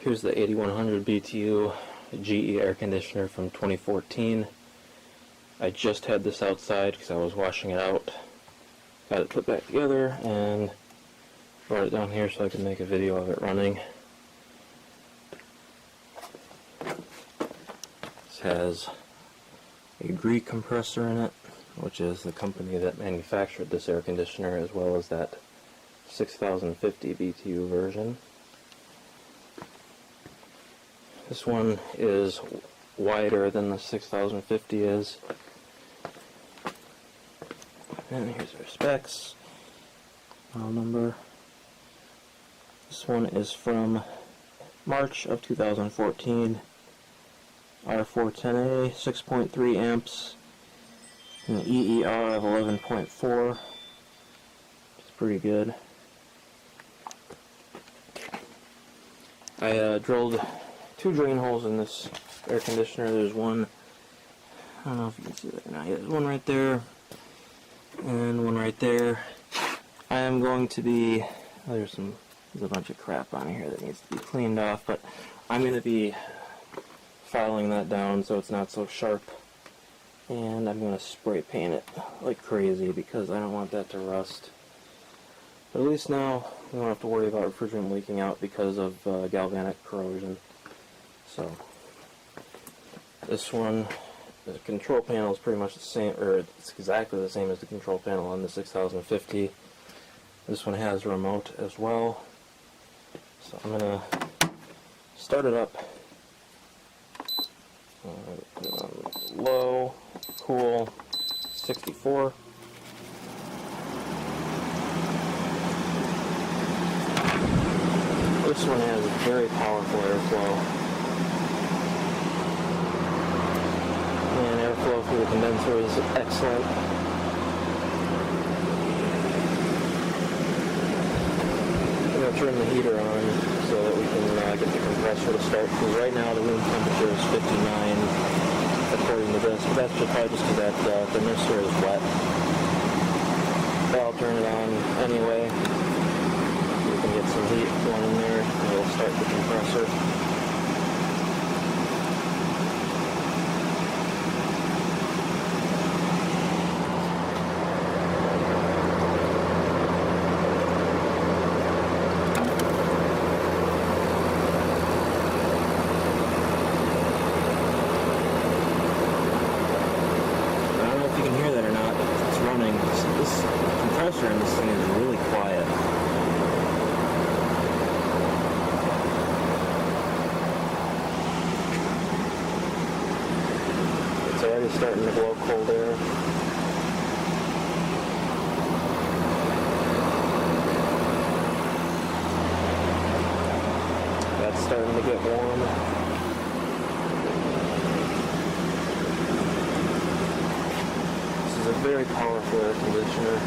Here's the 8100 BTU GE air conditioner from 2014. I just had this outside because I was washing it out. Got it put back together and brought it down here so I could make a video of it running. This has a GE compressor in it, which is the company that manufactured this air conditioner, as well as that 6050 BTU version. This one is wider than the 6050 is. And here's our specs. Model number. This one is from March of 2014. R410A, 6.3 amps, and an EER of 11.4. It's pretty good. I drilled 2 drain holes in this air conditioner. There's one, I don't know if you can see that or not. There's one right there, and one right there. I am going to be, there's a bunch of crap on here that needs to be cleaned off, but I'm going to be filing that down so it's not so sharp, and I'm going to spray paint it like crazy because I don't want that to rust. But at least now we don't have to worry about refrigerant leaking out because of galvanic corrosion. So this one, the control panel is pretty much the same, or it's exactly the same as the control panel on the 6050. This one has a remote as well. So I'm going to start it up. Put it on low, cool, 64. This one has a very powerful airflow. And airflow through the condenser is excellent. I'm going to turn the heater on so that we can get the compressor to start, because right now the room temperature is 59 according to this, but that's probably just because that thermistor is wet. But I'll turn it on anyway. We can get some heat going in there and we'll start the compressor. This compressor in this thing is really quiet. It's already starting to blow cold air. That's starting to get warm. A very powerful air conditioner.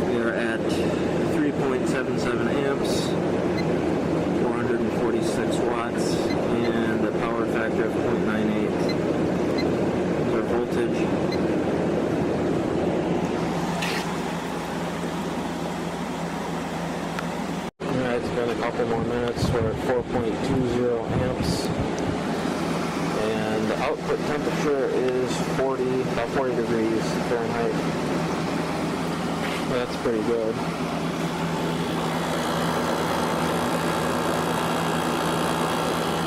We are at 3.77 amps, 446 watts, and a power factor of 0.98. There's our voltage. A couple more minutes. We're at 4.20 amps, and the output temperature is about 40 degrees Fahrenheit. That's pretty good.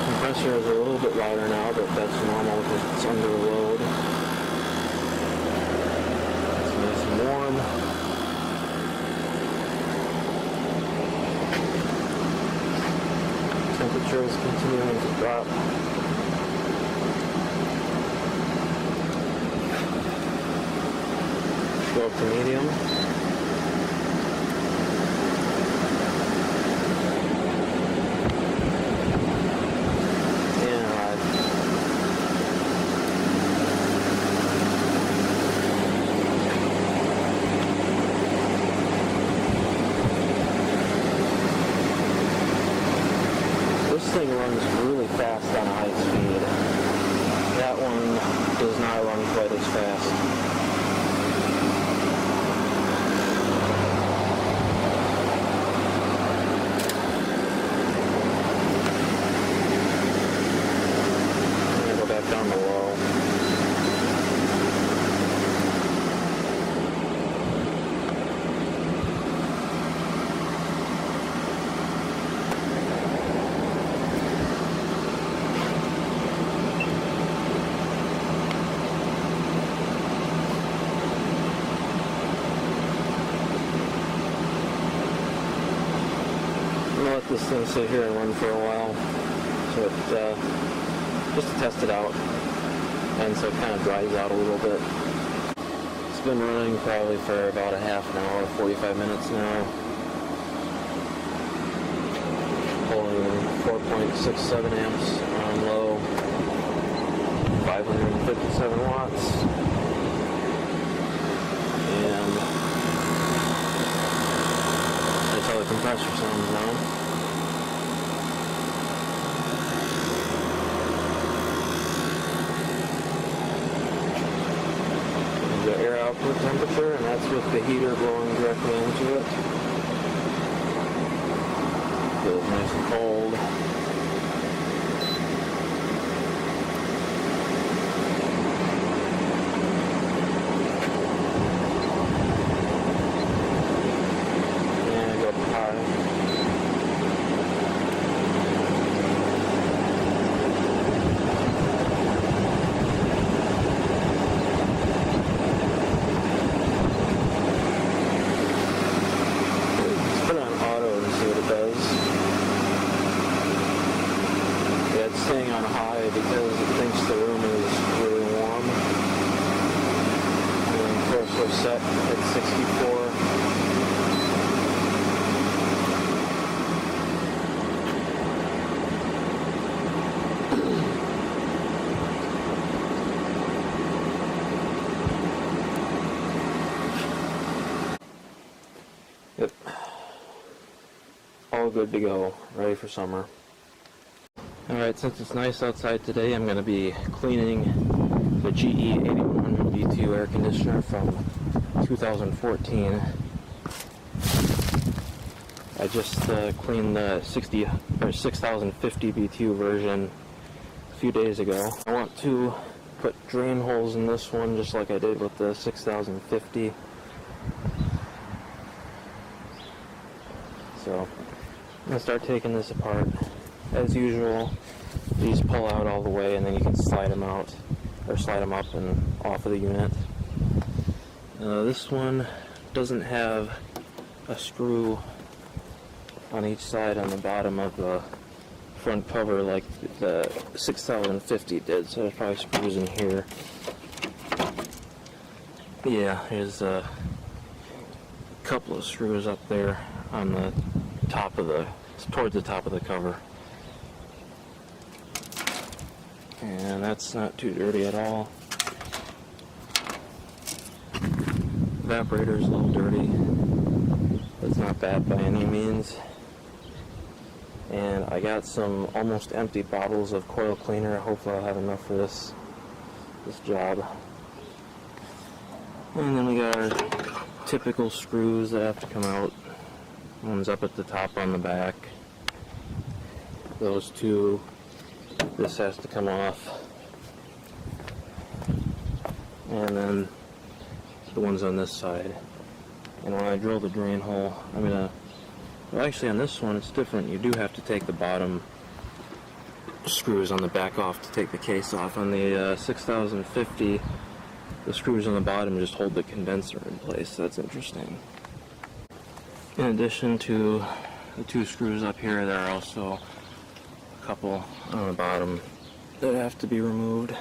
Compressor is a little bit louder now, but that's normal because it's under load. It's nice and warm. Temperature is continuing to drop. Go up to medium. And this thing runs really fast on high speed. That one does not run quite as fast. this thing sit here and run for a while, so it just to test it out, and so it kind of dries out a little bit. It's been running probably for about a half an hour, 45 minutes now. Pulling 4.67 amps on low, 557 watts, and that's how the compressor sounds now. The air output temperature, and that's with the heater blowing directly into it. Feels nice and cold. And go up high. Staying on high because it thinks the room is really warm. And of course we're set at 64. Yep. All good to go. Ready for summer. Alright, since it's nice outside today, I'm going to be cleaning the GE 8100 BTU air conditioner from 2014. I just cleaned the 6050 BTU version a few days ago. I want to put drain holes in this one just like I did with the 6050. So I'm going to start taking this apart. As usual, these pull out all the way and then you can slide them out, or slide them up and off of the unit. This one doesn't have a screw on each side on the bottom of the front cover like the 6050 did, so there's probably screws in here. Yeah, there's a couple of screws up there on the top of the, towards the top of the cover. And that's not too dirty at all. Evaporator's a little dirty. It's not bad by any means. And I got some almost empty bottles of coil cleaner. Hopefully I'll have enough for this job. And then we got our typical screws that have to come out. One's up at the top on the back. Those two. This has to come off. And then the ones on this side. And when I drill the drain hole, I'm gonna, well actually on this one it's different. You do have to take the bottom screws on the back off to take the case off. On the 6050, the screws on the bottom just hold the condenser in place. That's interesting. In addition to the two screws up here, there are also a couple on the bottom that have to be removed.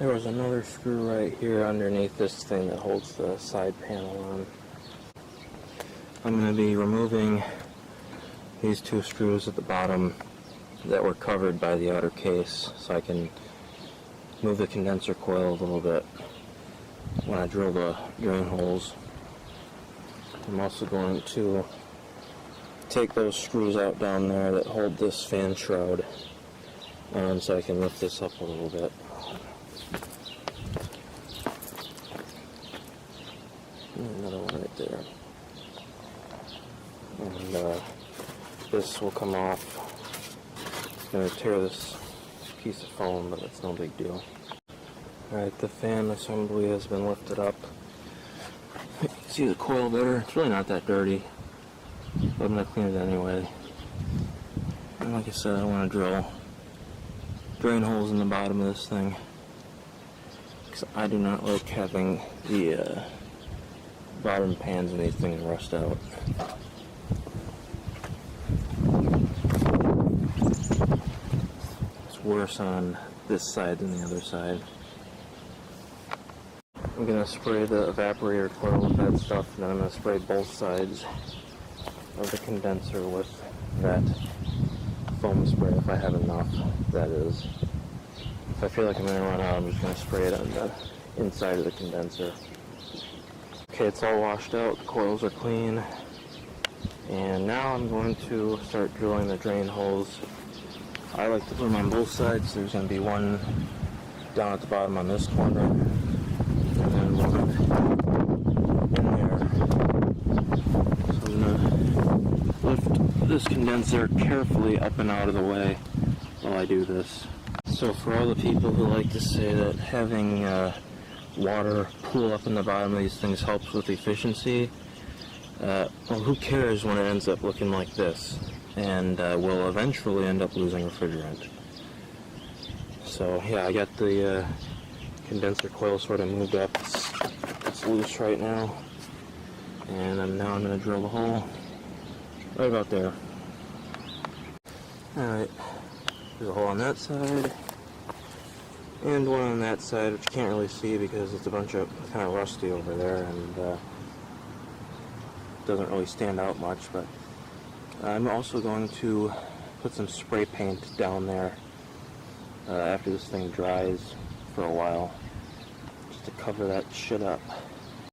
There was another screw right here underneath this thing that holds the side panel on. I'm going to be removing these two screws at the bottom that were covered by the outer case so I can move the condenser coil a little bit when I drill the drain holes. I'm also going to take those screws out down there that hold this fan shroud so I can lift this up a little bit. And another one right there. And this will come off. It's going to tear this piece of foam, but it's no big deal. Alright, the fan assembly has been lifted up. You can see the coil better. It's really not that dirty, but I'm going to clean it anyway. And like I said, I want to drill drain holes in the bottom of this thing, because I do not like having the bottom pans of these things rust out. worse on this side than the other side. I'm going to spray the evaporator coil with that stuff, and then I'm going to spray both sides of the condenser with that foam spray, if I have enough, that is. If I feel like I'm going to run out, I'm just going to spray it on the inside of the condenser. Okay, it's all washed out, the coils are clean, and now I'm going to start drilling the drain holes. I like to put them on both sides. There's going to be one down at the bottom on this corner, and then one in there. So I'm going to lift this condenser carefully up and out of the way while I do this. So for all the people who like to say that having water pool up in the bottom of these things helps with efficiency, well, who cares when it ends up looking like this, and we'll eventually end up losing refrigerant. So yeah, I got the condenser coil sort of moved up. It's loose right now, and now I'm going to drill the hole right about there. Alright, there's a hole on that side, and one on that side, which you can't really see because it's a bunch of kind of rusty over there, and doesn't really stand out much. But I'm also going to put some spray paint down there after this thing dries for a while, just to cover that shit up.